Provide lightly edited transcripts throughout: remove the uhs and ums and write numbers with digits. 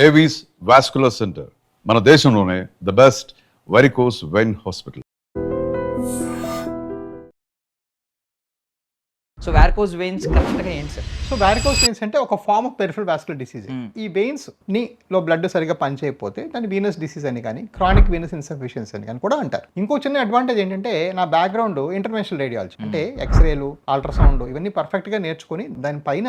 Avis vascular center మన దేశంలోనే the best varicose vein hospital. So varicose veins కరెక్ట్గా ఏంటి సార్? సో వారికోస్ వెయిన్స్ అంటే ఒక form of peripheral vascular disease. ఈ వెయిన్స్ లో బ్లడ్ సరిగా పనిచేయకపోతే దాన్ని వీనస్ డిసీజ్ అని కానీ క్రానిక్ వీనస్ ఇన్సఫిషియన్సీ అని కానీ కూడా అంటారు. ఇంకో చిన్న అడ్వాంటేజ్ ఏంటంటే నా బ్యాక్గ్రౌండ్ ఇంటర్వెన్షనల్ రేడియాలజీ, అంటే ఎక్స్రేలు, అల్ట్రాసౌండ్ ఇవన్నీ పర్ఫెక్ట్గా నేర్చుకుని దానిపైన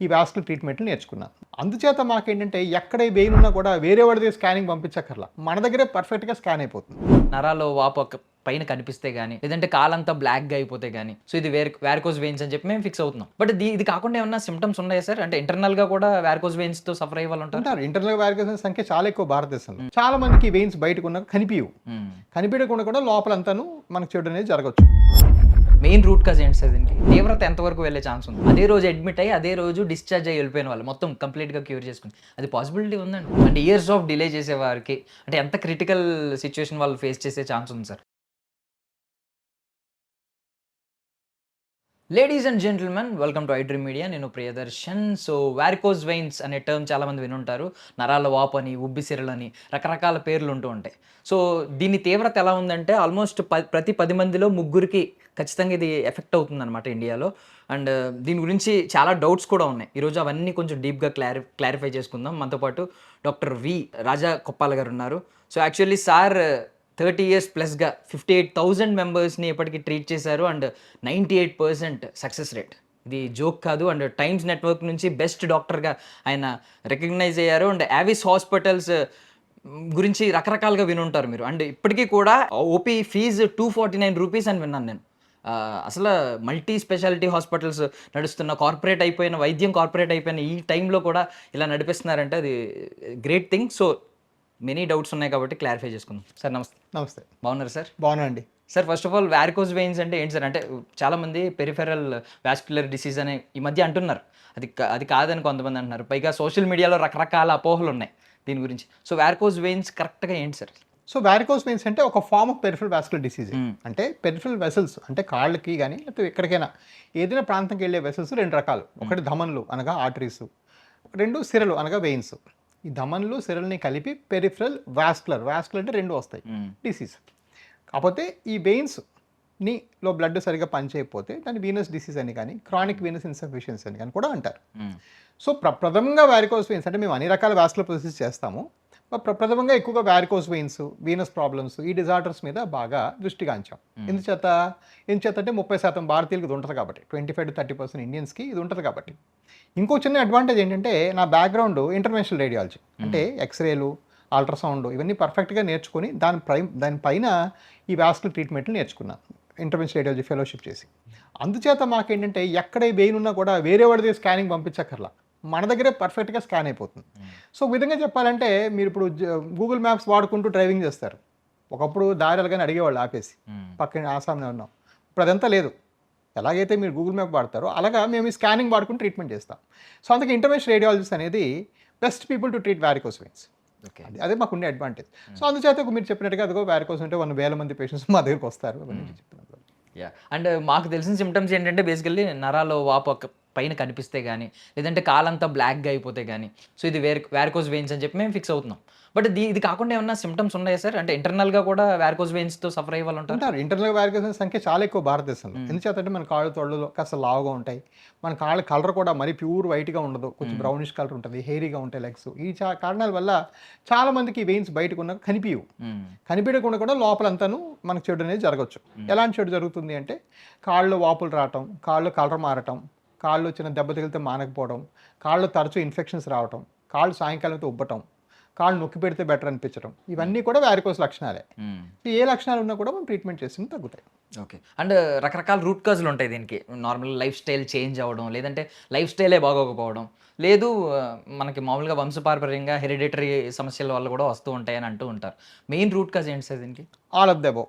ఈ వాస్కులర్ ట్రీట్మెంట్లు నేర్చుకున్నాను. అందుచేత మాకేంటంటే ఎక్కడ వెయిన్ ఉన్నా కూడా వేరే వాడి దగ్గర స్కానింగ్ పంపించక్కర్లా, మన దగ్గరే పర్ఫెక్ట్గా స్కాన్ అయిపోతుంది. నరాల్లో వాపు పైన కనిపిస్తే గానీ, లేదంటే కాలంతా బ్లాక్గా అయిపోతే గానీ, సో ఇది వారికోస్ వెయిన్స్ అని చెప్పి మేము ఫిక్స్ అవుతున్నాం. బట్ ఇది కాకుండా ఏమన్నా సిమ్టమ్స్ ఉన్నాయా సార్? అంటే ఇంటర్నల్గా కూడా వారికోస్ వెయిన్స్ తో సఫర్ అయ్యే వాళ్ళు ఉంటారు. ఇంటర్నల్ వారికోస్ వెయిన్స్ సంఖ్య చాలా ఎక్కువ భారతదేశంలో. చాలా మందికి వెయిన్స్ బయటకు ఉన్న కనిపించకుండా కూడా లోపలంతాను మనకు చెడు అనేది జరగచ్చు. మెయిన్ రూట్ కాజ్ ఏంటి సార్ దీనికి? తీవ్రత ఎంతవరకు వెళ్ళే ఛాన్స్ ఉంది? అదే రోజు అడ్మిట్ అయ్యి అదే రోజు డిశ్చార్జ్ అయ్యి వెళ్ళిపోయిన వాళ్ళు మొత్తం కంప్లీట్గా క్యూర్ చేసుకుని అది పాసిబిలిటీ ఉందండి? అంటే ఇయర్స్ ఆఫ్ డిలే చేసే వారికి అంటే ఎంత క్రిటికల్ సిచ్యువేషన్ వాళ్ళు ఫేస్ చేసే ఛాన్స్ ఉంది sir? Ladies and gentlemen, welcome to iDream Media. నేను ప్రియదర్శన్. సో వారికోస్ వెయిన్స్ అనే టర్మ్ చాలామంది వినుంటారు. నరాల వాపు అని, ఉబ్బిసిరలు అని రకరకాల పేర్లు ఉంటూ ఉంటాయి. సో దీని తీవ్రత ఎలా ఉందంటే ఆల్మోస్ట్ ప్రతి 10 మందిలో 3 ఖచ్చితంగా ఇది ఎఫెక్ట్ అవుతుంది అనమాట ఇండియాలో. అండ్ దీని గురించి చాలా డౌట్స్ కూడా ఉన్నాయి. ఈరోజు అవన్నీ కొంచెం డీప్గా క్లారిఫై చేసుకుందాం. మనతో పాటు డాక్టర్ వి రాజా కొప్పాల గారు ఉన్నారు. సో యాక్చువల్లీ సార్ 30 years ప్లస్గా 58,000 మెంబర్స్ని ఇప్పటికీ ట్రీట్ చేశారు అండ్ 98% సక్సెస్ రేట్. ఇది జోక్ కాదు. అండ్ టైమ్స్ నెట్వర్క్ నుంచి బెస్ట్ డాక్టర్గా ఆయన రికగ్నైజ్ అయ్యారు. అండ్ యావిస్ హాస్పిటల్స్ గురించి రకరకాలుగా వినుంటారు మీరు. అండ్ ఇప్పటికీ కూడా ఓపీ ఫీజు 249 రూపీస్ అని విన్నాను నేను. అసలు మల్టీ స్పెషాలిటీ హాస్పిటల్స్ నడుస్తున్న, కార్పొరేట్ అయిపోయిన ఈ టైంలో కూడా ఇలా నడిపిస్తున్నారంటే అది great thing. So many doubts ఉన్నాయి కాబట్టి క్లారిఫై చేసుకుందాం. సార్ నమస్తే. నమస్తే. బాగున్నారు సార్? బాగున్నాండి sir. First of all varicose veins అంటే ఏంటి సార్? అంటే చాలామంది పెరిఫెరల్ వాస్కులర్ డిసీజ్ అని ఈ మధ్య అంటున్నారు. అది కాదని కొంతమంది అంటున్నారు. పైగా సోషల్ మీడియాలో రకరకాల అపోహలు ఉన్నాయి దీని గురించి. సో వారికోస్ వెయిన్స్ కరెక్ట్గా ఏంటి సార్? సో వారికోస్ వెయిన్స్ అంటే ఒక form of peripheral vascular disease. అంటే పెరిఫరల్ వెసల్స్ అంటే కాళ్ళకి కానీ లేకపోతే ఎక్కడికైనా ఏదైనా ప్రాంతంకి వెళ్ళే వెసల్స్ 2 రకాలు. ఒకటి ధమన్లు అనగా ఆర్టరీస్, 2 సిరలు అనగా వెయిన్స్. ఈ ధమన్లు సిరల్ని కలిపి పెరిఫరల్ వాస్కులర్ అంటే 2 వస్తాయి డిసీజ్. కాకపోతే ఈ వెయిన్స్లో బ్లడ్ సరిగా పనిచేయకపోతే దాన్ని వీనస్ డిసీజ్ అని కానీ క్రానిక్ వీనస్ ఇన్సఫిషియన్సీ అని కానీ కూడా అంటారు. సో ప్రథమంగా వారికోస్ వెయిన్స్ అంటే మేము అన్ని రకాల వాస్కులర్ ప్రొసెస్ చేస్తాము. ప్రథమంగా ఎక్కువగా వారికోస్ వెయిన్స్, వీనస్ ప్రాబ్లమ్స్, ఈ డిజార్డర్స్ మీద బాగా దృష్టి గాంచాం. ఎందుచేత అంటే 30% భారతీయులకు ఇది ఉంటుంది కాబట్టి, 25 to 30% ఇండియన్స్కి ఇది ఉంటుంది కాబట్టి. ఇంకో చిన్న అడ్వాంటేజ్ ఏంటంటే నా బ్యాక్గ్రౌండ్ ఇంటర్వెన్షనల్ రేడియాలజీ, అంటే ఎక్స్రేలు, అల్ట్రాసౌండ్ ఇవన్నీ పర్ఫెక్ట్గా నేర్చుకుని దానిపైన ఈ వాస్కులర్ ట్రీట్మెంట్లు నేర్చుకున్నాను ఇంటర్వెన్షనల్ రేడియాలజీ ఫెలోషిప్ చేసి. అందుచేత మాకేంటంటే ఎక్కడ వెయిన్ ఉన్నా కూడా వేరే వాడి దగ్గర స్కానింగ్ పంపించక్కర్లా, మన దగ్గరే పర్ఫెక్ట్గా స్కాన్ అయిపోతుంది. సో విధంగా చెప్పాలంటే మీరు ఇప్పుడు గూగుల్ మ్యాప్స్ వాడుకుంటూ డ్రైవింగ్ చేస్తారు. ఒకప్పుడు దారిలుగానే అడిగేవాళ్ళు ఆపేసి పక్కన ఆసాంలో ఉన్నాం. ఇప్పుడు అదంతా లేదు. ఎలాగైతే మీరు గూగుల్ మ్యాప్ వాడతారో అలాగా మేము ఈ స్కానింగ్ వాడుకుని ట్రీట్మెంట్ చేస్తాం. సో అందుకే ఇంటర్వెన్షనల్ రేడియాలజిస్ట్ అనేది best people to treat varicose veins. అదే మాకు ఉండే అడ్వాంటేజ్. సో అందుచేత మీరు చెప్పినట్టుగా అదిగో వారికోస్ ఉంటే 1,000 మంది పేషెంట్స్ మా దగ్గరికి వస్తారు. అండ్ మాకు తెలిసిన సిమ్టమ్స్ ఏంటంటే బేసికల్లీ నరాల్లో వాపు పైన కనిపిస్తే కానీ, లేదంటే కాలంతా బ్లాక్గా అయిపోతే కానీ, సో ఇది వారికోస్ వెయిన్స్ అని చెప్పి మేము ఫిక్స్ అవుతున్నాం. బట్ ఇది కాకుండా ఏమన్నా సిమ్టమ్స్ ఉన్నాయా సార్? అంటే ఇంటర్నల్గా కూడా వారికోస్ వెయిన్స్తో సఫర్ అయ్యే వాళ్ళు ఉంటారు. ఇంటర్నల్ వారికోస్ వెయిన్స్ సంఖ్య చాలా ఎక్కువ భారతదేశంలో. ఎందుచేతంటే మన కాళ్ళు తొడలు కాస్త లావుగా ఉంటాయి, మన కాళ్ళ కలర్ కూడా మరీ ప్యూర్ వైట్గా ఉండదు, కొంచెం బ్రౌనిష్ కలర్ ఉంటుంది, హెయిరీగా ఉంటాయి లెగ్స్. ఈ కారణాల వల్ల చాలా మందికి వెయిన్స్ బయటకు ఉన్న కనిపించకుండా కూడా లోపలంతాను మనకు చెడు అనేది జరగచ్చు. ఎలాంటి చెడు జరుగుతుంది అంటే కాళ్ళు వాపులు రావటం, కాళ్ళు కలర్ మారటం, కాళ్ళు చిన్న దెబ్బ తగిలితే మానకపోవడం, కాళ్ళు తరచూ ఇన్ఫెక్షన్స్ రావటం, కాళ్ళు సాయంకాలంతో ఉబ్బటం, కాళ్ళు నొక్కి పెడితే బెటర్ అనిపించడం, ఇవన్నీ కూడా వారికోస్ లక్షణాలే. ఏ లక్షణాలు ఉన్నా కూడా మనం ట్రీట్మెంట్ చేసి తగ్గుతాయి. ఓకే. అండ్ రకరకాల రూట్ కాజులు ఉంటాయి దీనికి. నార్మల్ లైఫ్ స్టైల్ చేంజ్ అవ్వడం, లేదంటే లైఫ్ స్టైలే బాగోకపోవడం, లేదు మనకి మామూలుగా వంశపారంపర్యంగా హెరిడిటరీ సమస్యల వల్ల కూడా వస్తూ ఉంటాయని అంటూ ఉంటారు. మెయిన్ రూట్ కాజ్ ఏంటి సార్ దీనికి? All of the above.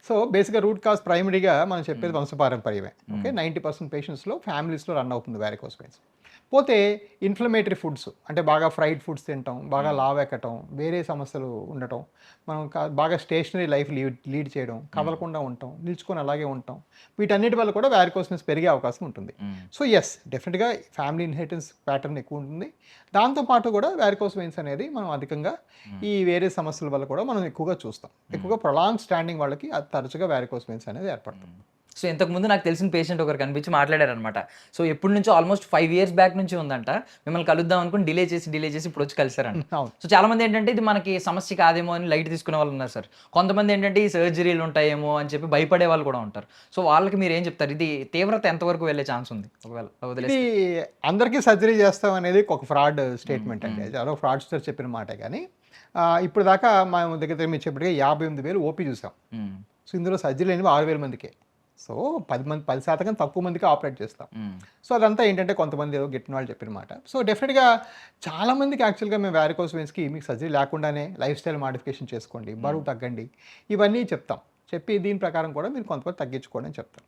So బేసిక్గా రూట్ కాజ్ ప్రైమరీగా మనం చెప్పేది వంశపారంపర్యమే. ఓకే, 90% పేషెంట్స్లో ఫ్యామిలీస్లో రన్ అవుతుంది వారికోస్ వెయిన్స్. పోతే ఇన్ఫ్లమేటరీ ఫుడ్స్ అంటే బాగా ఫ్రైడ్ ఫుడ్స్ తినటం, బాగా లావెక్కటం, వేరే సమస్యలు ఉండటం, మనం బాగా స్టేషనరీ లైఫ్ లీడ్ చేయడం, కదలకుండా ఉండటం, నిల్చుకొని అలాగే ఉండటం, వీటన్నిటి వల్ల కూడా వ్యారికోస్ వెయిన్స్ పెరిగే అవకాశం ఉంటుంది. సో ఎస్, డెఫినెట్గా ఫ్యామిలీ ఇన్హెరిటెన్స్ ప్యాటర్న్ ఎక్కువ ఉంటుంది. దాంతోపాటు కూడా వ్యారికోస్ వెయిన్స్ అనేది మనం అధికంగా ఈ వేరే సమస్యల వల్ల కూడా మనం ఎక్కువగా చూస్తాం. ఎక్కువగా ప్రొలాంగ్ స్టాండింగ్ వాళ్ళకి అది తరచుగా వ్యారికోస్ వెయిన్స్ అనేది ఏర్పడుతుంది. సో ఇంతకుముందు నాకు తెలిసిన పేషెంట్ ఒకరు కనిపించి మాట్లాడారనమాట. సో ఎప్పటి నుంచో ఆల్మోస్ట్ 5 years బ్యాక్ నుంచి ఉందంట. మిమ్మల్ని కలుద్దాం అనుకుని డిలే చేసి ఇప్పుడు వచ్చి కలిసారంట. అవును. సో చాలా మంది ఏంటంటే ఇది మనకి సమస్య కాదేమో అని లైట్ తీసుకునే వాళ్ళు ఉన్నారు సార్. కొంతమంది ఏంటంటే ఈ సర్జరీలు ఉంటాయేమో అని చెప్పి భయపడే వాళ్ళు కూడా ఉంటారు. సో వాళ్ళకి మీరు ఏం చెప్తారు? ఇది తీవ్రత ఎంతవరకు వెళ్ళే ఛాన్స్ ఉంది ఒకవేళ వదిలేస్తే? ఇది అందరికీ సర్జరీ చేస్తాం అనేది ఒక ఫ్రాడ్ స్టేట్మెంట్ అండి. ఎవరో ఫ్రాడ్స్టర్ చెప్పిన మాట. కానీ ఇప్పుడు దాకా మా దగ్గర మీరు చెప్పినట్టుగా 58,000 ఓపీ చూసాం. సో ఇందులో సర్జరీ అనేవి 6,000 మందికే. సో 10% తక్కువ మందికి ఆపరేట్ చేస్తాం. సో అదంతా ఏంటంటే కొంతమంది ఏదో గిట్టిన వాళ్ళు చెప్పిన మాట. సో డెఫినెట్గా చాలామందికి యాక్చువల్గా మేము వ్యారికోస్ వెయిన్స్కి మీకు సర్జరీ లేకుండానే లైఫ్ స్టైల్ మాడిఫికేషన్ చేసుకోండి, బరువు తగ్గండి, ఇవన్నీ చెప్తాం. చెప్పి దీని ప్రకారం కూడా మీరు కొంతమంది తగ్గించుకోండి అని చెప్తాను.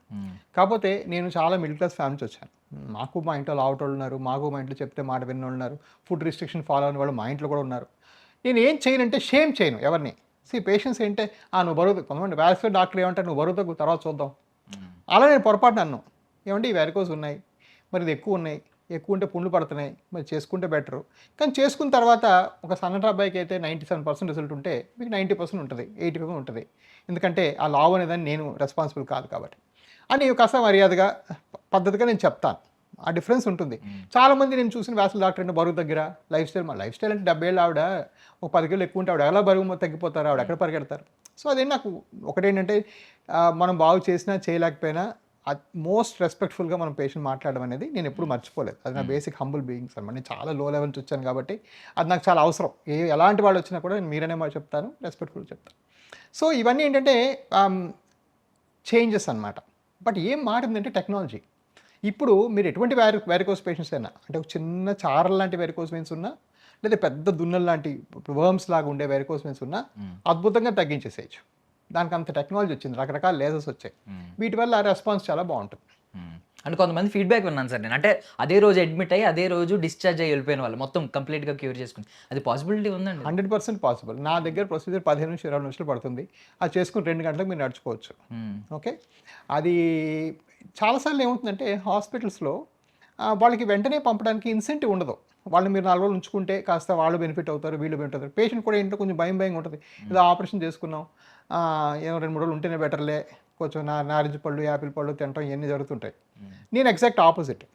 కాకపోతే నేను చాలా మిడిల్ క్లాస్ ఫ్యామిలీ నుంచి వచ్చాను. మాకు మా ఇంట్లో లావటోళ్ళు ఉన్నారు, మాకు మా ఇంట్లో చెప్తే మాట విన్న ఉన్నారు, ఫుడ్ రిస్ట్రిక్షన్ ఫాలో అయిన వాళ్ళు మా ఇంట్లో కూడా ఉన్నారు. నేను ఏం చేయనంటే షేమ్ చేయను ఎవరిని. పేషెంట్స్ ఏంటంటే నువ్వు బరువు, కొంతమంది వ్యారికోస్ డాక్టర్ ఏమంటారు, నువ్వు బరువు తగ్గు తర్వాత చూద్దాం. అలా నేను పొరపాటున అన్నాను. ఏమంటే ఈ వ్యారికోస్ ఉన్నాయి, మరి ఇది ఎక్కువ ఉన్నాయి, ఎక్కువ ఉంటే పుండ్లు పడుతున్నాయి, మరి చేసుకుంటే బెటరు. కానీ చేసుకున్న తర్వాత ఒక సన్నటి అబ్బాయికి అయితే 97% రిజల్ట్ ఉంటే మీకు 90% ఉంటుంది, 80% ఉంటుంది. ఎందుకంటే ఆ లావ్ అనేదాన్ని నేను రెస్పాన్సిబుల్ కాదు కాబట్టి అని కాస్త మర్యాదగా పద్ధతిగా నేను చెప్తాను. ఆ డిఫరెన్స్ ఉంటుంది. చాలామంది నేను చూసిన వ్యాసుల డాక్టర్ అంటే బరువు దగ్గర లైఫ్ స్టైల్ అంటే 70 ఏళ్ళు ఆవిడ ఒక 10 కిలోలు ఎక్కువ ఉంటే ఆవిడ ఎలా బరువు తగ్గిపోతారు, ఆవిడ ఎక్కడ పరిగెడతారు. సో అదే నాకు ఒకటేంటంటే మనం బాగు చేసినా చేయలేకపోయినా మోస్ట్ రెస్పెక్ట్ఫుల్గా మనం పేషెంట్ మాట్లాడడం అనేది నేను ఎప్పుడు మర్చిపోలేదు. అది నా బేసిక్ హంబుల్ బీయింగ్స్ అనమాట. నేను చాలా లో లెవెల్ నుంచి వచ్చాను కాబట్టి అది నాకు చాలా అవసరం. ఎలాంటి వాళ్ళు వచ్చినా కూడా నేను మీరనే మాట చెప్తాను, రెస్పెక్ట్ఫుల్ చెప్తాను. సో ఇవన్నీ ఏంటంటే చేంజెస్ అనమాట. బట్ ఏం మారిందంటే టెక్నాలజీ. ఇప్పుడు మీరు ఎటువంటి వ్యారికోస్ పేషెంట్స్ అయినా, అంటే ఒక చిన్న చారల్ లాంటి వ్యారికోస్ వెయిన్స్ ఉన్నా, లేదా పెద్ద దున్నలు లాంటి వర్మ్స్ లాగా ఉండే వ్యారికోస్ వెయిన్స్ ఉన్నా అద్భుతంగా తగ్గించేసేయచ్చు. దానికి అంత టెక్నాలజీ వచ్చింది, రకరకాల లేజర్స్ వచ్చాయి. వీటి వల్ల రెస్పాన్స్ చాలా బాగుంటుంది. అంటే కొంతమంది ఫీడ్బ్యాక్ విన్నాను సార్ నేను. అంటే అదే రోజు అడ్మిట్ అయ్యి అదే రోజు డిశ్చార్జ్ అయ్యి వెళ్ళిపోయిన వాళ్ళు మొత్తం కంప్లీట్గా క్యూర్ చేసుకుని, అది పాసిబిలిటీ ఉందండి? 100% పాసిబుల్. నా దగ్గర ప్రొసీజర్ 15 నుంచి 20 నిమిషాలు పడుతుంది. అది చేసుకుని 2 గంటలకు మీరు నడుచుకోవచ్చు. ఓకే, అది చాలాసార్లు ఏమవుతుందంటే హాస్పిటల్స్లో వాళ్ళకి వెంటనే పంపడానికి ఇన్సెంటివ్ ఉండదు. వాళ్ళని మీరు 4 రోజులు ఉంచుకుంటే కాస్త వాళ్ళు బెనిఫిట్ అవుతారు, వీళ్ళు బెనిఫిట్ అవుతారు. పేషెంట్ కూడా ఏంటో కొంచెం భయం ఉంటుంది. ఏదో ఆపరేషన్ చేసుకున్నాం, ఏమో 2-3 రోజులు ఉంటేనే బెటర్లే, కొంచెం నారింజ పళ్ళు, యాపిల్ పళ్ళు తినటం ఇవన్నీ జరుగుతుంటాయి. నేను ఎగ్జాక్ట్ ఆపోజిట్.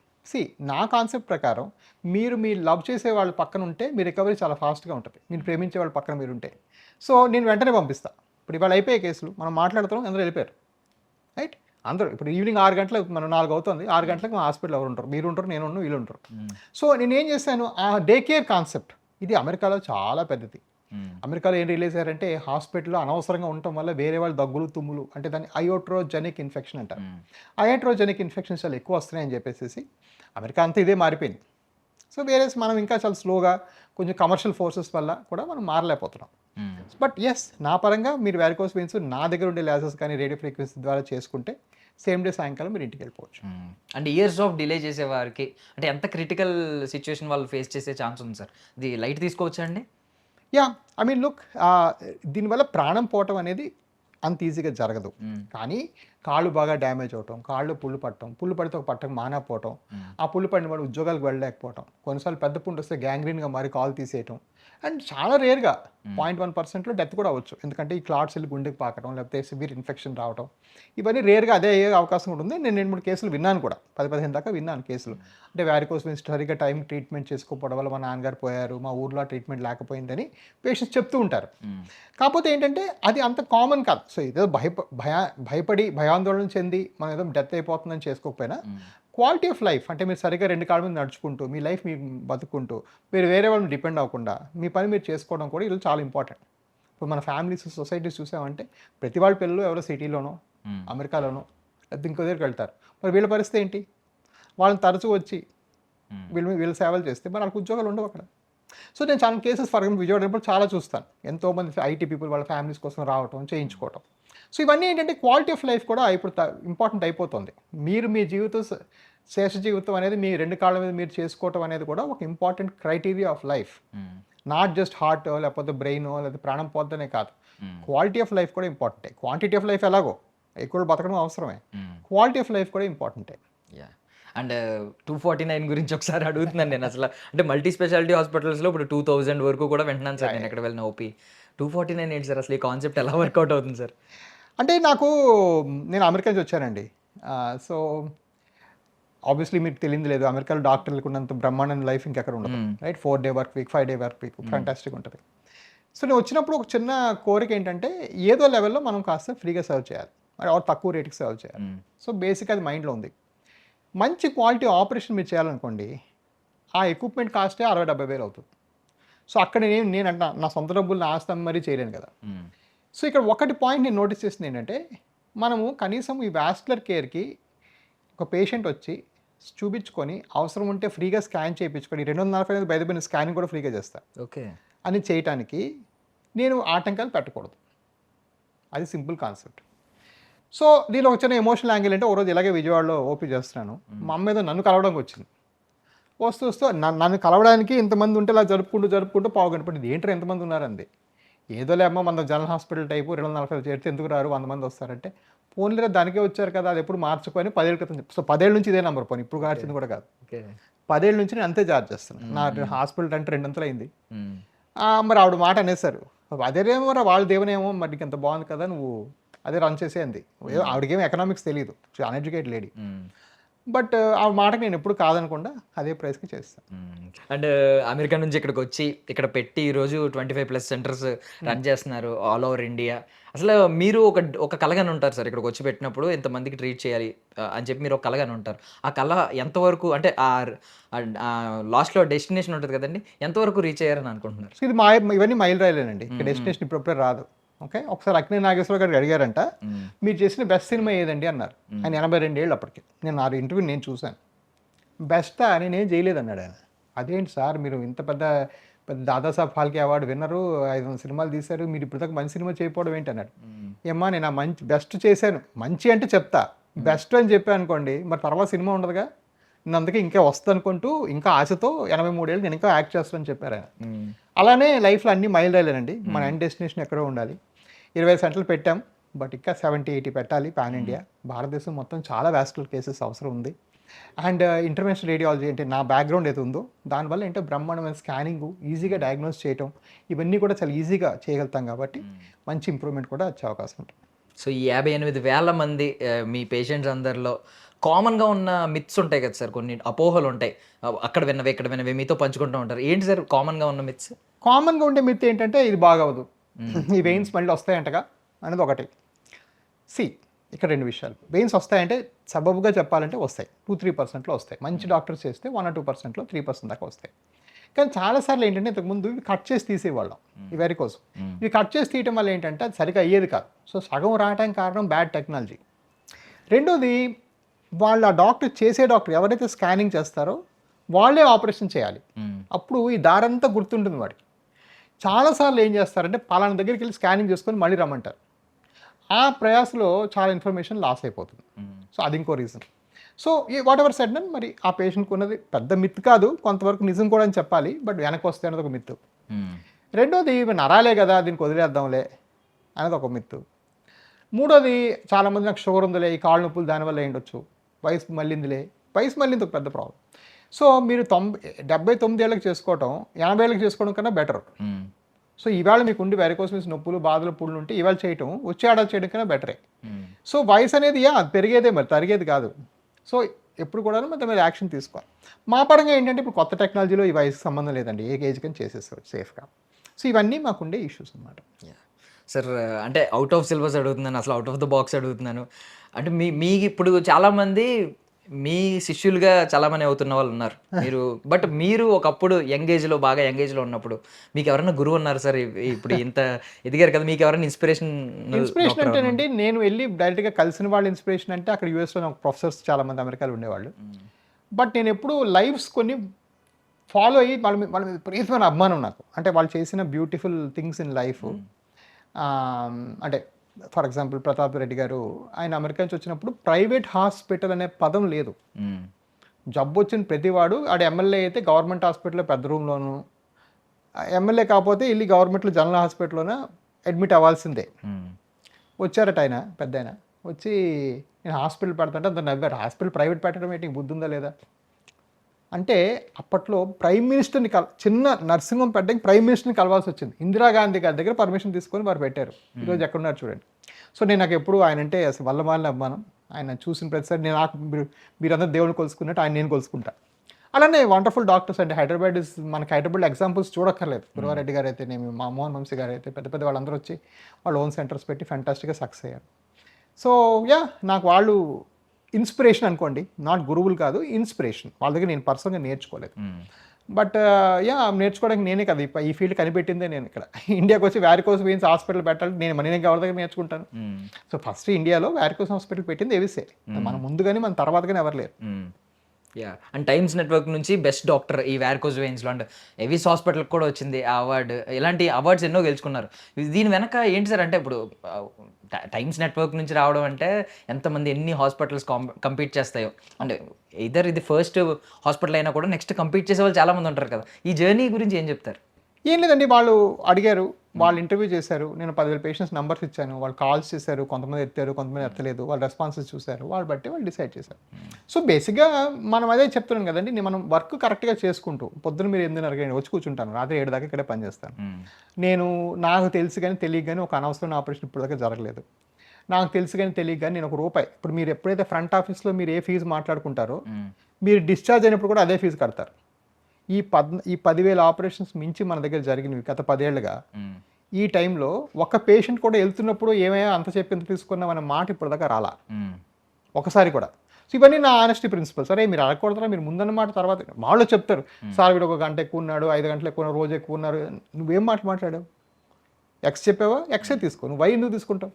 నా కాన్సెప్ట్ ప్రకారం మీరు మీ లవ్ చేసే వాళ్ళు పక్కన ఉంటే మీ రికవరీ చాలా ఫాస్ట్గా ఉంటుంది. మీరు ప్రేమించే వాళ్ళ పక్కన మీరు ఉంటే. సో నేను వెంటనే పంపిస్తాను. ఇప్పుడు ఇవాళ అయిపోయే కేసులు మనం మాట్లాడుతున్నాం, అందరూ వెళ్ళిపోయారు, రైట్? అందరూ ఇప్పుడు ఈవినింగ్ 6 గంటలకు, మనం 4 అవుతుంది, 6 గంటలకు మా హాస్పిటల్ ఎవరు ఉంటారు? మీరు ఉంటారు, నేను ఉన్నాను, వీళ్ళు ఉంటారు. సో నేనేం చేశాను, ఆ డే కేర్ కాన్సెప్ట్ ఇది అమెరికాలో చాలా పెద్దది. అమెరికాలో ఏం రిలీజ్ అయ్యారంటే హాస్పిటల్లో అనవసరంగా ఉండటం వల్ల వేరే వాళ్ళు దగ్గులు, తుమ్ములు, అంటే దాన్ని అయోట్రోజెనిక్ ఇన్ఫెక్షన్ అంటారు. అయోట్రోజెనిక్ ఇన్ఫెక్షన్స్ చాలా ఎక్కువ వస్తున్నాయని చెప్పేసి అమెరికా అంతా ఇదే మారిపోయింది. సో వేరే మనం ఇంకా చాలా స్లోగా కొంచెం కమర్షియల్ ఫోర్సెస్ వల్ల కూడా మనం మారలేకపోతున్నాం. బట్ ఎస్, నా పరంగా మీరు వ్యారికోస్ వెయిన్స్ నా దగ్గర ఉండే లేజర్స్ కానీ రేడియో ఫ్రీక్వెన్సీ ద్వారా చేసుకుంటే సేమ్ డే సాయంకాలం మీరు ఇంటికి వెళ్ళిపోవచ్చు. అంటే ఇయర్స్ ఆఫ్ డిలే చేసే వారికి అంటే ఎంత క్రిటికల్ సిచ్యువేషన్ వాళ్ళు ఫేస్ చేసే ఛాన్స్ ఉంది సార్? ఇది లైట్ తీసుకోవచ్చా అండి? యా, ఐ మీన్ లుక్, దీనివల్ల ప్రాణం పోవటం అనేది అంత ఈజీగా జరగదు. కానీ కాళ్ళు బాగా డ్యామేజ్ అవటం, కాళ్ళు పుళ్ళు పట్టడం, పుళ్ళు పడితే ఒక పట్టకు మానకపోవటం, ఆ పుళ్ళు పడిన వాడు ఉద్యోగాలకు వెళ్ళలేకపోవటం, కొన్నిసార్లు పెద్ద పుండు వస్తే గ్యాంగ్రీన్గా మారి కాలు తీసేయటం, అండ్ చాలా రేర్గా 0.1%లో డెత్ కూడా అవ్వచ్చు. ఎందుకంటే ఈ క్లాట్స్ వెళ్ళి గుండెకి పాకడం, లేకపోతే సివియర్ ఇన్ఫెక్షన్ రావడం, ఇవన్నీ రేర్గా అదే అయ్యే అవకాశం ఉంటుంది. నేను 2-3 కేసులు విన్నాను కూడా, 10-15 దాకా విన్నాను కేసులు. అంటే వ్యారికోస్ వెయిన్స్ సరిగ్గా టైం ట్రీట్మెంట్ చేసుకోకపోవడం వల్ల మా నాన్నగారు పోయారు, మా ఊర్లో ట్రీట్మెంట్ లేకపోయిందని పేషెంట్స్ చెప్తూ ఉంటారు. కాకపోతే ఏంటంటే అది అంత కామన్ కాదు. సో ఏదో భయపడి భయాందోళన చెంది మనం ఏదో డెత్ అయిపోతుందని చేసుకోకపోయినా క్వాలిటీ ఆఫ్ లైఫ్, అంటే మీరు సరిగ్గా 2 కాళ్ళ మీద నడుచుకుంటూ మీ లైఫ్ మీరు బతుకుంటూ మీరు వేరే వాళ్ళని డిపెండ్ అవ్వకుండా మీ పని మీరు చేసుకోవడం కూడా ఇది చాలా ఇంపార్టెంట్. ఇప్పుడు మన ఫ్యామిలీస్, సొసైటీస్ చూసామంటే ప్రతి వాళ్ళ పిల్లలు ఎవరో సిటీలోనో, అమెరికాలోనో, లేకపోతే ఇంకో దగ్గరికి వెళ్తారు. మరి వీళ్ళ పరిస్థితి ఏంటి? వాళ్ళని తరచూ వచ్చి వీళ్ళ సేవలు చేస్తే మరి వాళ్ళకి ఉద్యోగాలు ఉండవు అక్కడ. సో నేను చాలా కేసెస్ ఫర్ ఎగ్జాంపుల్ విజయవాడ చాలా చూస్తాను. ఎంతోమంది ఐటీ పీపుల్ వాళ్ళ ఫ్యామిలీస్ కోసం రావటం, చేయించుకోవటం. సో ఇవన్నీ ఏంటంటే క్వాలిటీ ఆఫ్ లైఫ్ కూడా ఇప్పుడు ఇంపార్టెంట్ అయిపోతుంది. మీరు మీ జీవితం శేష జీవితం అనేది మీ 2 కాళ్ళ మీద మీరు చేసుకోవటం అనేది కూడా ఒక important criteria of life. Not just heart లేకపోతే బ్రెయిన్ లేకపోతే ప్రాణం పోద్దనే కాదు, క్వాలిటీ ఆఫ్ లైఫ్ కూడా ఇంపార్టెంటే. క్వాంటిటీ ఆఫ్ లైఫ్ ఎలాగో ఎక్కువ బతకడం అవసరమే, క్వాలిటీ ఆఫ్ లైఫ్ కూడా ఇంపార్టెంటే. యా అండ్ 249 గురించి ఒకసారి అడుగుతున్నాను నేను అసలు. అంటే మల్టీ స్పెషాలిటీ హాస్పిటల్స్లో ఇప్పుడు 2000 వరకు కూడా వింటున్నాను సార్ నేను ఎక్కడ వెళ్ళిన ఓపీ. 249 ఏంటి సార్ అసలు, ఈ కాన్సెప్ట్ ఎలా వర్కౌట్ అవుతుంది సార్? అంటే నేను అమెరికా నుంచి వచ్చానండి. సో ఆబ్వియస్లీ మీకు తెలియదు లేదు, అమెరికాలో డాక్టర్లకు ఉన్నంత బ్రహ్మాండం లైఫ్ ఇంకెక్కడ ఉండదు, right? 4 day work week, 5 day work week, fantastic ఉంటుంది. సో నేను వచ్చినప్పుడు ఒక చిన్న కోరిక ఏంటంటే ఏదో లెవెల్లో మనం కాస్త ఫ్రీగా సర్వ్ చేయాలి, మరి తక్కువ రేటుకి సర్వ్ చేయాలి. సో బేసిక్ అది మైండ్లో ఉంది. మంచి క్వాలిటీ ఆపరేషన్ మీరు చేయాలనుకోండి, ఆ ఎక్విప్మెంట్ కాస్టే 60-70 వేలు అవుతుంది. సో అక్కడ నేను అంట నా సొంత డబ్బులు నా ఆస్తి మరీ చేయలేను కదా. సో ఇక్కడ ఒకటి పాయింట్ నేను నోటీస్ చేసింది ఏంటంటే, మనము కనీసం ఈ వాస్కులర్ కేర్కి ఒక పేషెంట్ వచ్చి చూపించుకొని అవసరం ఉంటే ఫ్రీగా స్కాన్ చేయించుకొని 245 బయటపడిన స్కానింగ్ కూడా ఫ్రీగా చేస్తా ఓకే అని చేయటానికి నేను ఆటంకాలు పెట్టకూడదు. అది సింపుల్ కాన్సెప్ట్. సో దీనిలో ఒక చిన్న ఎమోషనల్ యాంగిల్ అంటే, ఒకరోజు ఇలాగే విజయవాడలో ఓపీ చేస్తున్నాను, మా అమ్మ ఏదో నన్ను కలవడానికి వచ్చింది. వస్తూ నన్ను కలవడానికి ఇంతమంది ఉంటే ఇలా జరుపుకుంటూ పావుగంట పడింది. ఏంటో ఎంతమంది ఉన్నారండి? ఏదో లేమ్మా మన జనరల్ హాస్పిటల్ టైపు 245 చేరితే ఎందుకు రారు, 100 మంది వస్తారంటే, పోన్లేరా దానికే వచ్చారు కదా, అది ఎప్పుడు మార్చుకొని 10 ఏళ్ళ క్రితం. సో 10 ఏళ్ళ నుంచి ఇదే నెంబర్, పోనీ ఇప్పుడు మార్చింది కూడా కాదు, 10 ఏళ్ళ నుంచి నేను అంతే చార్జ్ చేస్తున్నాను. నా హాస్పిటల్ అంటే 200 అయింది. మరి ఆవిడ మాట అనేసారు, అదేమో వాళ్ళ దేవునేమో మరి ఇంత బాగుంది కదా నువ్వు అదే రన్ చేసేయండి. ఆవిడకేమో ఎకనామిక్స్ తెలియదు, అన్ఎడ్యుకేటెడ్ లేడీ. బట్ ఆ మాటకి నేను ఎప్పుడు కాదనకుండా అదే ప్రైస్కి చేస్తాను. అండ్ అమెరికా నుంచి ఇక్కడికి వచ్చి ఇక్కడ పెట్టి ఈరోజు 25+ సెంటర్స్ రన్ చేస్తున్నారు ఆల్ ఓవర్ ఇండియా. అసలు మీరు ఒక కలగానే ఉంటారు సార్, ఇక్కడికి వచ్చి పెట్టినప్పుడు ఎంతమందికి ట్రీట్ చేయాలి అని చెప్పి మీరు ఒక కలగానే ఉంటారు. ఆ కళ ఎంతవరకు అంటే లాస్ట్లో డెస్టినేషన్ ఉంటుంది కదండి, ఎంతవరకు రీచ్ అయ్యారని అనుకుంటున్నారు? సో ఇది ఇవన్నీ మైల్ రాయలేనండి, డెస్టినేషన్ ఇప్పుడే రాదు. ఓకే, ఒకసారి అక్కినే నాగేశ్వర గారికి అడిగారంట, మీరు చేసిన బెస్ట్ సినిమా ఏదండి అన్నారు. ఆయన 82 ఏళ్ళు అప్పటికి. నేను ఆ ఇంటర్వ్యూ నేను చూశాను. బెస్టా అని నేను చేయలేదన్నాడు ఆయన. అదేంటి సార్ మీరు ఇంత పెద్ద దాదాసాహెబ్ ఫాల్కే అవార్డు విన్నరు, 500 సినిమాలు తీశారు, మీరు ఇప్పటిదాకా మంచి సినిమా చేయకపోవడం ఏంటి అన్నాడు. ఏమ్మా నేను ఆ మంచి బెస్ట్ చేశాను, మంచి అంటే చెప్తా, బెస్ట్ అని చెప్పాను అనుకోండి మరి తర్వాత సినిమా ఉండదుగా, నేను అందుకే ఇంకా వస్తుంది అనుకుంటూ ఇంకా ఆశతో 83 ఏళ్ళు నేను ఇంకా యాక్ట్ చేస్తానని చెప్పారు ఆయన. అలానే లైఫ్లో అన్ని మైల్ రాయలేనండి, మన ఎండ్ డెస్టినేషన్ ఎక్కడో ఉండాలి. 20 సెంటర్లు పెట్టాం, బట్ ఇంకా 70-80 పెట్టాలి పాన్ ఇండియా. భారతదేశం మొత్తం చాలా వాస్కులర్ కేసెస్ అవసరం ఉంది. అండ్ ఇంటర్వెన్షనల్ రేడియాలజీ అంటే నా బ్యాక్గ్రౌండ్ ఏది ఉందో దానివల్ల ఏంటో బ్రహ్మాండమైన స్కానింగ్, ఈజీగా డయాగ్నోస్ చేయటం, ఇవన్నీ కూడా చాలా ఈజీగా చేయగలుగుతాం కాబట్టి మంచి ఇంప్రూవ్మెంట్ కూడా వచ్చే అవకాశం ఉంటుంది. సో ఈ 58,000 మంది మీ పేషెంట్స్ అందరిలో కామన్గా ఉన్న మిత్స్ ఉంటాయి కదా సార్, కొన్ని అపోహలు ఉంటాయి, అక్కడ విన్నవే ఇక్కడ విన్నవే మీతో పంచుకుంటూ ఉంటారు. ఏంటి సార్ కామన్గా ఉన్న మిత్స్? కామన్గా ఉండే మిత్ ఏంటంటే ఇది బాగవదు, ఈ వెయిన్స్ మళ్ళీ వస్తాయంటగా అనేది ఒకటి. ఇక్కడ 2 విషయాలు. వెయిన్స్ వస్తాయంటే సబబుగా చెప్పాలంటే వస్తాయి, 2-3%లో వస్తాయి. మంచి డాక్టర్స్ చేస్తే 1-2%లో 3% దాకా వస్తాయి. కానీ చాలాసార్లు ఏంటంటే ఇంతకుముందు ఇవి కట్ చేసి తీసేవాళ్ళం, ఈ వెరికోస్. ఇవి కట్ చేసి తీయటం వల్ల ఏంటంటే అది సరిగా అయ్యేది కాదు. సో సగం రావడానికి కారణం బ్యాడ్ టెక్నాలజీ. రెండోది వాళ్ళు ఆ డాక్టర్ ఎవరైతే స్కానింగ్ చేస్తారో వాళ్ళే ఆపరేషన్ చేయాలి. అప్పుడు ఈ దారంతా గుర్తుంటుంది వాడికి. చాలాసార్లు ఏం చేస్తారంటే పలానా దగ్గరికి వెళ్ళి స్కానింగ్ చేసుకొని మళ్ళీ రమ్మంటారు. ఆ ప్రయాసలో చాలా ఇన్ఫర్మేషన్ లాస్ అయిపోతుంది. సో అది ఇంకో reason. So whatever said none, మరి ఆ పేషెంట్కి ఉన్నది పెద్ద మిత్ కాదు, కొంతవరకు నిజం కూడా అని చెప్పాలి, బట్ వెనక్కి వస్తే అనేది ఒక మిత్. రెండోది నరాలే కదా దీనికి వదిలేద్దాంలే అనేది ఒక మిత్. మూడోది చాలామంది నాకు షుగర్ ఉందిలే, ఈ కాళ్ళ నొప్పులు దానివల్ల ఏంటొచ్చు, వయసు మళ్ళీందిలే, వయసు మళ్ళీ ఒక పెద్ద ప్రాబ్లం. సో మీరు 79 ఏళ్ళకి చేసుకోవటం 80 ఏళ్ళకి చేసుకోవడం కన్నా బెటర్. సో ఇవాళ మీకు ఉండి వెరికోస్ నొప్పులు బాధలు పుళ్ళు ఉంటే ఇవాళ చేయటం వచ్చే ఏడాది చేయడం కన్నా బెటరే. సో వయసు అనేది అది పెరిగేదే, మరి తరిగేది కాదు. సో ఎప్పుడు కూడా మొత్తం మీద యాక్షన్ తీసుకోవాలి. మా పరంగా ఏంటంటే ఇప్పుడు కొత్త టెక్నాలజీలో ఈ వయసుకి సంబంధం లేదండి, ఏ ఏజ్ కానీ చేసేస్తారు సేఫ్గా. సో ఇవన్నీ మాకుండే ఇష్యూస్ అన్నమాట. సార్ అంటే అవుట్ ఆఫ్ సిలబస్ అడుగుతున్నాను, అసలు అవుట్ ఆఫ్ ద బాక్స్ అడుగుతున్నాను. అంటే మీ ఇప్పుడు చాలామంది మీ శిష్యులుగా చాలామంది అవుతున్న వాళ్ళు ఉన్నారు మీరు, బట్ మీరు ఒకప్పుడు బాగా యంగ్ ఏజ్లో ఉన్నప్పుడు మీకు ఎవరైనా గురువు ఉన్నారు సార్? ఇప్పుడు ఇంత ఎదిగారు కదా, మీకు ఎవరైనా ఇన్స్పిరేషన్ అంటేనండి, నేను వెళ్ళి డైరెక్ట్గా కలిసిన వాళ్ళు ఇన్స్పిరేషన్ అంటే అక్కడ యూఎస్లో నాకు ప్రొఫెసర్స్ చాలామంది అమెరికాలో ఉండేవాళ్ళు. బట్ నేను ఎప్పుడు లైవ్స్ కొన్ని ఫాలో అయ్యి వాళ్ళ విపరీతమైన అభిమానం నాకు. అంటే వాళ్ళు చేసిన బ్యూటిఫుల్ థింగ్స్ ఇన్ లైఫ్. అంటే ఫర్ ఎగ్జాంపుల్ ప్రతాప్ రెడ్డి గారు, ఆయన అమెరికా నుంచి వచ్చినప్పుడు ప్రైవేట్ హాస్పిటల్ అనే పదం లేదు. జబ్బు వచ్చిన ప్రతివాడు ఆడ ఎమ్మెల్యే అయితే గవర్నమెంట్ హాస్పిటల్లో పెద్ద రూమ్లోను, ఎమ్మెల్యే కాకపోతే వెళ్ళి గవర్నమెంట్లో జనరల్ హాస్పిటల్లోనే అడ్మిట్ అవ్వాల్సిందే. వచ్చారట ఆయన పెద్ద ఆయన వచ్చి నేను హాస్పిటల్ పెడతాంటే అంత నవ్వారు. హాస్పిటల్ ప్రైవేట్ పెట్టడం ఏంటి, బుద్ధి ఉందా లేదా అంటే అప్పట్లో ప్రైమ్ మినిస్టర్ని చిన్న నర్సింగ్ హోమ్ పెట్టడానికి ప్రైమ్ మినిస్టర్ని కలవాల్సి వచ్చింది. ఇందిరాగాంధీ గారి దగ్గర పర్మిషన్ తీసుకొని వారు పెట్టారు. ఈరోజు ఎక్కడున్నారు చూడండి. సో నేను నాకు ఎప్పుడు ఆయన అంటే అసలు వల్లమాలని అభిమానం. ఆయన చూసిన ప్రతిసారి నేను నాకు మీరందరూ దేవుని కొలుసుకున్నట్టు ఆయన నేను కొలుసుకుంటా. అలానే వండర్ఫుల్ డాక్టర్స్ అంటే హైదరాబాద్ మనకి హైదరాబాద్ ఎగ్జాంపుల్స్ చూడక్కర్లేదు. గురువారెడ్డి గారు అయితే నేను మోహన్ వంశీ గారు అయితే పెద్ద పెద్ద వాళ్ళందరూ వచ్చి వాళ్ళు ఓన్ సెంటర్స్ పెట్టి ఫ్యాంటాస్టిక్గా సక్సెస్ అయ్యారు. సో యా నాకు వాళ్ళు ఇన్స్పిరేషన్ అనుకోండి, నాట్ గురువులు కాదు, ఇన్స్పిరేషన్. వాళ్ళ దగ్గర నేను పర్సనల్గా నేర్చుకోలేదు. బట్ యా నేర్చుకోవడానికి నేనే కదా ఈ ఫీల్డ్ కనిపెట్టిందే నేను. ఇక్కడ ఇండియాకి వచ్చి వ్యారికోస్ వెయిన్స్ హాస్పిటల్ పెట్టాలి నేను ఎవరి దగ్గర నేర్చుకుంటాను. సో ఫస్ట్ ఇండియాలో వ్యారికోస్ హాస్పిటల్ పెట్టింది ఎవిసే. మన ముందు కానీ మన తర్వాత కానీ ఎవరు లేరు. యా అండ్ టైమ్స్ నెట్వర్క్ నుంచి బెస్ట్ డాక్టర్ ఈ వ్యారికోస్ వెయిన్స్లో అండ్ ఎవిస్ హాస్పిటల్కి కూడా వచ్చింది ఆ అవార్డు. ఇలాంటి అవార్డ్స్ ఎన్నో గెలుచుకున్నారు. దీని వెనక ఏంటి సార్ అంటే ఇప్పుడు టైమ్స్ నెట్వర్క్ నుంచి రావడం అంటే ఎంతమంది ఎన్ని హాస్పిటల్స్ కంపీట్ చేస్తాయో, అంటే ఇదర్ ఇది ఫస్ట్ హాస్పిటల్ అయినా కూడా నెక్స్ట్ కంపీట్ చేసే వాళ్ళు చాలామంది ఉంటారు కదా. ఈ జర్నీ గురించి ఏం చెప్తారు? ఏం లేదండి, వాళ్ళు అడిగారు, వాళ్ళు ఇంటర్వ్యూ చేశారు, నేను 10,000 పేషెంట్స్ నెంబర్స్ ఇచ్చాను, వాళ్ళు కాల్స్ చేశారు, కొంతమంది ఎత్తారు, కొంతమంది ఎత్తలేదు, వాళ్ళు రెస్పాన్సెస్ చూశారు, వాళ్ళు బట్టి వాళ్ళు డిసైడ్ చేశారు. సో బేసిక్గా మనం అదే చెప్తున్నాం కదండి, మనం వర్క్ కరెక్ట్గా చేసుకుంటూ పొద్దున్న మీరు 8:30 వచ్చి కూర్చుంటాను, రాత్రి 7 దాకా ఇక్కడే పనిచేస్తాను. నేను నాకు తెలిసి కానీ తెలియక కానీ ఒక అనవసరమైన ఆపరేషన్ ఇప్పుడు దాకా జరగలేదు. నాకు తెలిసి కానీ తెలియక కానీ నేను ₹1 ఇప్పుడు మీరు ఎప్పుడైతే ఫ్రంట్ ఆఫీస్లో మీరు ఏ ఫీజు మాట్లాడుకుంటారో మీరు డిశ్చార్జ్ అయినప్పుడు కూడా అదే ఫీజు కడతారు. ఈ 10,000 ఆపరేషన్స్ మించి మన దగ్గర జరిగినవి గత 10 ఏళ్ళుగా. ఈ టైంలో ఒక పేషెంట్ కూడా వెళ్తున్నప్పుడు ఏమైనా అంత చెప్పి ఎంత తీసుకున్నాం అనే మాట ఇప్పటిదాకా రాలా ఒకసారి కూడా. సో ఇవన్నీ నా ఆనెస్టీ ప్రిన్సిపల్. సరే మీరు అడగకూడదురా, మీరు ముందన్న మాట తర్వాత వాళ్ళు చెప్తారు, సార్ వీడు 1 గంట ఎక్కువ ఉన్నాడు, 5 గంటలు ఎక్కువ రోజు ఎక్కువ ఉన్నారు, నువ్వేం మాట మాట్లాడావు, ఎక్స్ చెప్పావా, ఎక్సే తీసుకో, నువ్వు వై ఎందుకు తీసుకుంటావు.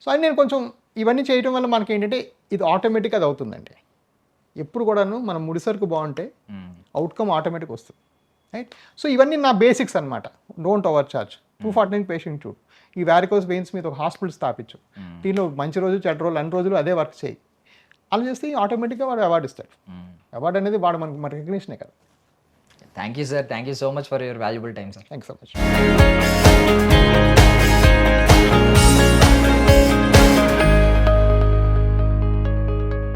సో అని నేను కొంచెం ఇవన్నీ చేయడం వల్ల మనకి ఏంటంటే ఇది ఆటోమేటిక్గా అది అవుతుందండి. ఎప్పుడు కూడాను మనం ముడిసరుకు బాగుంటే అవుట్కమ్ ఆటోమేటిక్ వస్తుంది, రైట్. సో ఇవన్నీ నా బేసిక్స్ అనమాట. Don't over charge. 249 పేషెంట్ చూడు, ఈ వ్యారికోస్ వెయిన్స్ మీద ఒక హాస్పిటల్ స్థాపించు, దీనిలో మంచి రోజు చెడ్డ రోజులు అన్ని రోజులు అదే వర్క్ చేయి, అలా చేస్తే ఆటోమేటిక్గా వాడు అవార్డు ఇస్తాడు. అవార్డు అనేది వాడు మన రికగ్నిషనే కదా. Thank you sir, thank you so much for your valuable time sir. Thanks so much.